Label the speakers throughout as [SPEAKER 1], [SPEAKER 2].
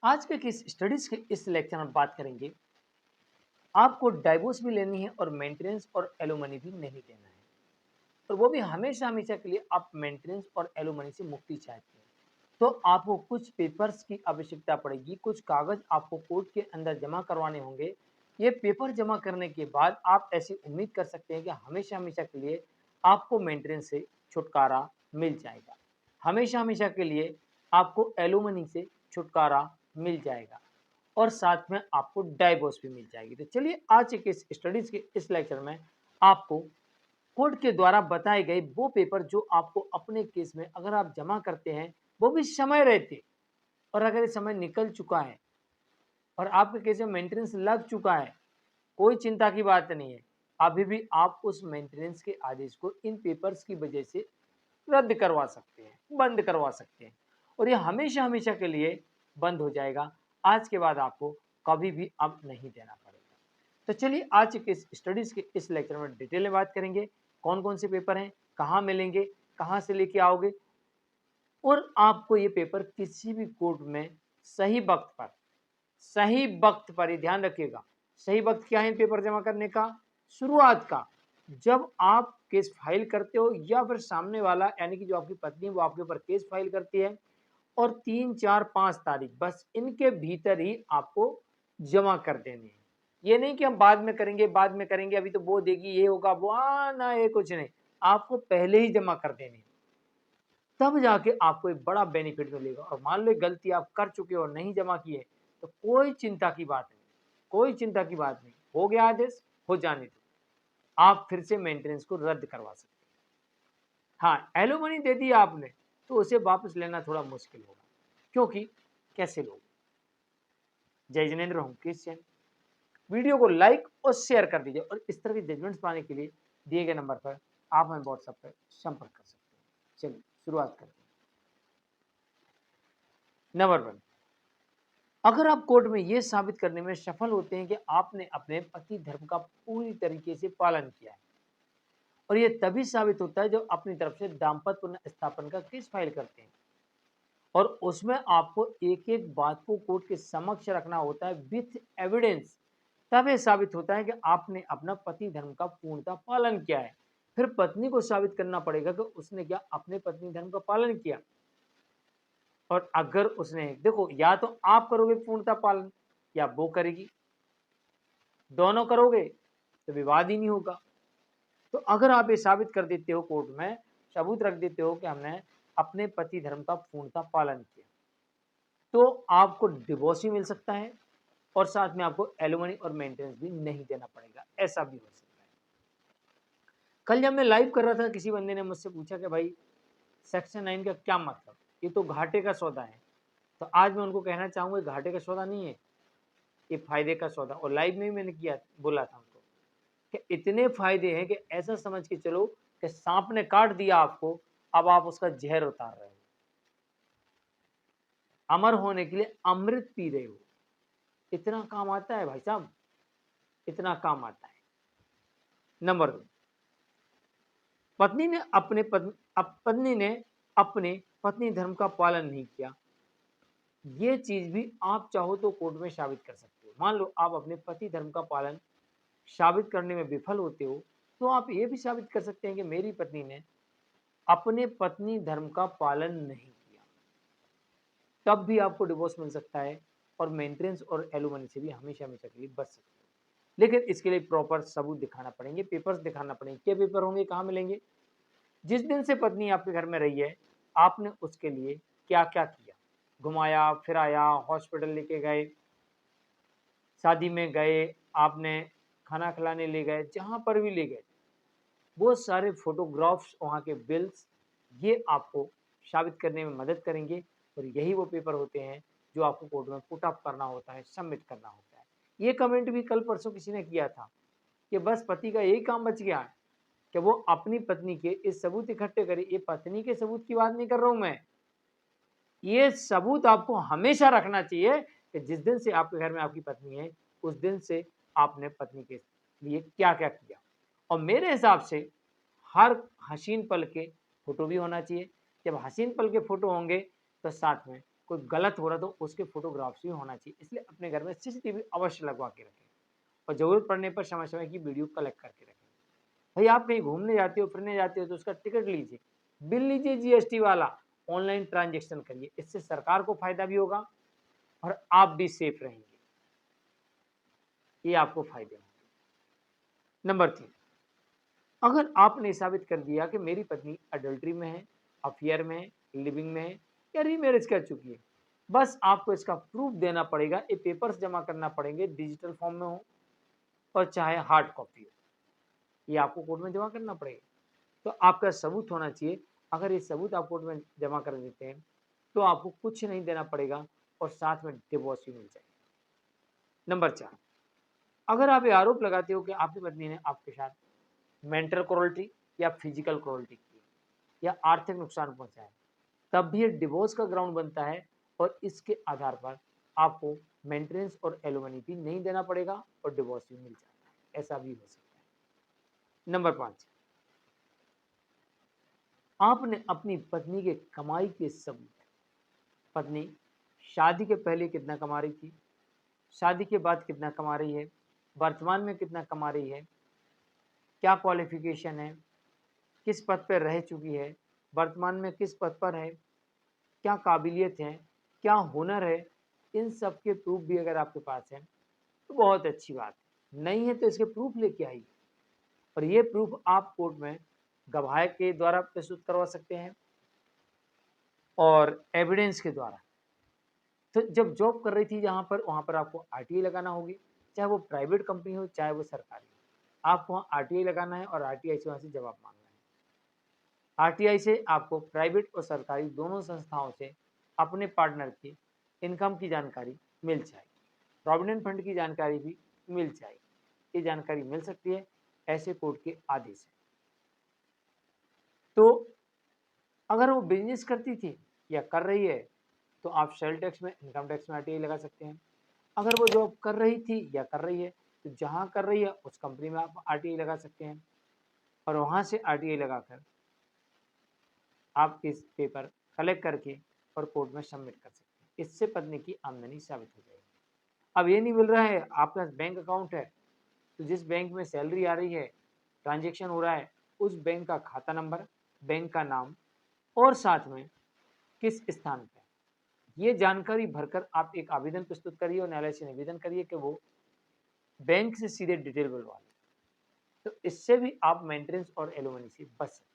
[SPEAKER 1] आज के किस स्टडीज के इस लेक्चर में बात करेंगे। आपको डाइवोर्स भी लेनी है और मेंटेनेंस और एलुमनी भी नहीं देना है, और वो भी हमेशा हमेशा के लिए। आप मेंटेनेंस और एलुमनी से मुक्ति चाहते हैं तो आपको कुछ पेपर्स की आवश्यकता पड़ेगी, कुछ कागज आपको कोर्ट के अंदर जमा करवाने होंगे। ये पेपर जमा करने के बाद आप ऐसी उम्मीद कर सकते हैं कि हमेशा हमेशा के लिए आपको मेंटेनेंस से छुटकारा मिल जाएगा, हमेशा हमेशा के लिए आपको एलुमनी से छुटकारा मिल जाएगा, और साथ में आपको डाइवोर्स भी मिल जाएगी। तो चलिए आज के इस स्टडीज के इस लेक्चर में आपको कोर्ट के द्वारा बताए गए वो पेपर जो आपको अपने केस में अगर आप जमा करते हैं, वो भी समय रहते, और अगर ये समय निकल चुका है और आपके केस में मेंटेनेंस लग चुका है, कोई चिंता की बात नहीं है। अभी भी आप उस मेंटेनेंस के आदेश को इन पेपर्स की वजह से रद्द करवा सकते हैं, बंद करवा सकते हैं, और ये हमेशा हमेशा के लिए बंद हो जाएगा। आज के बाद आपको कभी भी अब नहीं देना पड़ेगा। तो चलिए आज के इस स्टडीज के इस लेक्चर में डिटेल में बात करेंगे, कौन कौन से पेपर हैं, कहाँ मिलेंगे, कहाँ से लेके आओगे, और आपको ये पेपर किसी भी कोर्ट में सही वक्त पर ही ध्यान रखिएगा। सही वक्त क्या है पेपर जमा करने का? शुरुआत का, जब आप केस फाइल करते हो या फिर सामने वाला यानी कि जो आपकी पत्नी वो आपके ऊपर केस फाइल करती है, और 3, 4, 5 तारीख बस इनके भीतर ही आपको जमा कर देने हैं। ये नहीं कि हम बाद में करेंगे, अभी तो वो देगी, ये होगा, वो ना, ये कुछ नहीं, आपको पहले ही जमा कर देने, तब जाके आपको एक बड़ा बेनिफिट मिलेगा। और मान लो गलती आप कर चुके हो और नहीं जमा किए तो कोई चिंता की बात नहीं, कोई चिंता की बात नहीं, हो गया आदेश, हो जाने दो, आप फिर से मेंटेनेंस को रद्द करवा सकते हैं। हाँ, एलुमनी दे दी आपने तो उसे वापस लेना थोड़ा मुश्किल होगा, क्योंकि कैसे लोग। जय जिनेंद्र हूँ क्रिश्चियन। वीडियो को लाइक और शेयर कर दीजिए, और इस तरह के जजमेंट्स पाने के लिए दिए गए नंबर पर आप हमें व्हाट्सएप पर संपर्क कर सकते हैं। चलिए शुरुआत करते हैं। नंबर 1, अगर आप कोर्ट में यह साबित करने में सफल होते हैं कि आपने अपने पति धर्म का पूरी तरीके से पालन किया है, और यह तभी साबित होता है जब अपनी तरफ से दाम्पत्य पुनर्स्थापन का केस फाइल करते हैं, और उसमें आपको एक एक बात को कोर्ट के समक्ष रखना होता है विथ एविडेंस, तब यह साबित होता है कि आपने अपना पति धर्म का पूर्णतः पालन किया है। फिर पत्नी को साबित करना पड़ेगा कि उसने क्या अपने पत्नी धर्म का पालन किया, और अगर उसने, देखो, या तो आप करोगे पूर्णतः पालन या वो करेगी, दोनों करोगे तो विवाद ही नहीं होगा। तो अगर आप ये साबित कर देते हो, कोर्ट में सबूत रख देते हो कि हमने अपने पति धर्म का पूर्णतः पालन किया, तो आपको डिवोर्स भी मिल सकता है, और साथ में आपको एलुमनी और मेंटेनेंस भी नहीं देना पड़ेगा, ऐसा भी हो सकता है। कल जब मैं लाइव कर रहा था, किसी बंदे ने मुझसे पूछा कि भाई सेक्शन 9 का क्या मतलब, ये तो घाटे का सौदा है। तो आज मैं उनको कहना चाहूंगा घाटे का सौदा नहीं है, ये फायदे का सौदा। और लाइव में ही मैंने किया, बोला था उनको कि इतने फायदे हैं कि ऐसा समझ के चलो कि सांप ने काट दिया आपको, अब आप उसका जहर उतार रहे हो, अमर होने के लिए अमृत पी रहे हो। इतना काम आता है भाई साहब, इतना काम आता है। नंबर 2, पत्नी ने अपने पत्नी धर्म का पालन नहीं किया, ये चीज भी आप चाहो तो कोर्ट में साबित कर सकते हो। मान लो आप अपने पति धर्म का पालन साबित करने में विफल होते हो, तो आप ये भी साबित कर सकते हैं कि मेरी पत्नी ने अपने पत्नी धर्म का पालन नहीं किया, तब भी आपको डिवोर्स मिल सकता है, और मेंटेनेंस और एलुमनी से भी हमेशा हमेशा के लिए बच सकते हो। लेकिन इसके लिए प्रॉपर सबूत दिखाना पड़ेंगे, पेपर्स दिखाना पड़ेंगे। क्या पेपर होंगे, कहाँ मिलेंगे? जिस दिन से पत्नी आपके घर में रही है, आपने उसके लिए क्या क्या किया, घुमाया फिराया, हॉस्पिटल लेके गए, शादी में गए, आपने खाना खिलाने ले गए, जहाँ पर भी ले गए, वो सारे फोटोग्राफ्स, वहाँ के बिल्स, ये आपको साबित करने में मदद करेंगे, और यही वो पेपर होते हैं जो आपको कोर्ट में पुट अप करना होता है, सबमिट करना होता है। ये कमेंट भी कल परसों किसी ने किया था कि बस पति का यही काम बच गया है कि वो अपनी पत्नी के इस सबूत इकट्ठे करे। ये पत्नी के सबूत की बात नहीं कर रहा हूं मैं, ये सबूत आपको हमेशा रखना चाहिए कि जिस दिन से आपके घर में आपकी पत्नी है, उस दिन से आपने पत्नी के लिए क्या क्या किया। और मेरे हिसाब से हर हसीन पल के फोटो भी होना चाहिए। जब हसीन पल के फोटो होंगे तो साथ में कोई गलत हो रहा तो उसके फोटोग्राफ्स भी होना चाहिए। इसलिए अपने घर में सीसीटीवी अवश्य लगवा के रखें और ज़रूरत पड़ने पर समय-समय की वीडियो कलेक्ट करके रखें। भई आप कहीं घूमने जाते हो, फिरने जाते हो तो उसका टिकट लीजिए, बिल लीजिए जीएसटी वाला, ऑनलाइन ट्रांज़ैक्शन करिए। इससे सरकार को फ़ायदा भी होगा और आप भी सेफ रहेंगे। ये आपको फ़ायदे होंगे। नंबर 3, अगर आपने साबित कर दिया कि मेरी पत्नी अडल्टरी में है, अफेयर में है, लिविंग में है या रीमैरेज कर चुकी है, बस आपको इसका प्रूफ देना पड़ेगा। ये पेपर्स जमा करना पड़ेंगे, डिजिटल फॉर्म में हो और चाहे हार्ड कॉपी हो, ये आपको कोर्ट में जमा करना पड़ेगा। तो आपका सबूत होना चाहिए। अगर ये सबूत आप कोर्ट में जमा कर देते हैं, तो आपको कुछ नहीं देना पड़ेगा और साथ में डिवोर्स भी मिल जाएगा। नंबर 4, अगर आप ये आरोप लगाते हो कि आपकी पत्नी ने आपके साथ मेंटल क्रूरल्टी या फिजिकल क्रूरल्टी की या आर्थिक नुकसान पहुंचाया, तब भी ये डिवोर्स का ग्राउंड बनता है और इसके आधार पर आपको मेंटेनेंस और एलिमनी भी नहीं देना पड़ेगा और डिवोर्स भी मिल जाता है। ऐसा भी हो सकता है। नंबर 5, आपने अपनी पत्नी के कमाई के सबूत, पत्नी शादी के पहले कितना कमा रही थी, शादी के बाद कितना कमा रही है, वर्तमान में कितना कमा रही है, क्या क्वालिफिकेशन है, किस पद पर रह चुकी है, वर्तमान में किस पद पर है, क्या काबिलियत है, क्या हुनर है, इन सब के प्रूफ भी अगर आपके पास है तो बहुत अच्छी बात है। नहीं है तो इसके प्रूफ लेके आइए और ये प्रूफ आप कोर्ट में गवाह के द्वारा प्रस्तुत करवा सकते हैं और एविडेंस के द्वारा। तो जब जॉब कर रही थी जहाँ पर, वहाँ पर आपको आरटीआई लगाना होगी, चाहे वो प्राइवेट कंपनी हो चाहे वो सरकारी हो। आपको वहाँ आरटीआई लगाना है और आरटीआई से वहाँ से जवाब मांगना है। आरटीआई से आपको प्राइवेट और सरकारी दोनों संस्थाओं से अपने पार्टनर की इनकम की जानकारी मिल जाएगी, प्रोविडेंट फंड की जानकारी भी मिल जाएगी। ये जानकारी मिल सकती है ऐसे कोर्ट के आदेश से। तो अगर वो बिजनेस करती थी या कर रही है तो आप सेल टैक्स में, इनकम टैक्स में आरटीआई लगा सकते हैं। अगर वो जॉब कर रही थी या कर रही है तो जहाँ कर रही है उस कंपनी में आप आरटीआई लगा सकते हैं और वहाँ से आरटीआई लगाकर आप इस पेपर कलेक्ट करके और कोर्ट में सबमिट कर सकते हैं। इससे पत्नी की आमदनी साबित हो जाएगी। अब ये नहीं मिल रहा है, आपके पास बैंक अकाउंट है तो जिस बैंक में सैलरी आ रही है, ट्रांजैक्शन हो रहा है, उस बैंक का खाता नंबर, बैंक का नाम और साथ में किस स्थान पे, ये जानकारी भरकर आप एक आवेदन प्रस्तुत करिए और न्यायालय से निवेदन करिए कि वो बैंक से सीधे डिटेल बुलवा लें। तो इससे भी आप मेंटेनेंस और एलिमनी से बच सकते हैं।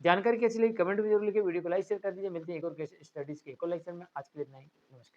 [SPEAKER 1] जानकारी कैसी लगी कमेंट में जरूर लिखिए, वीडियो को लाइक शेयर कर दीजिए। मिलते हैं एक और स्टडीज के एक और लेक्चर में। आज के लिए इतना ही, नमस्कार।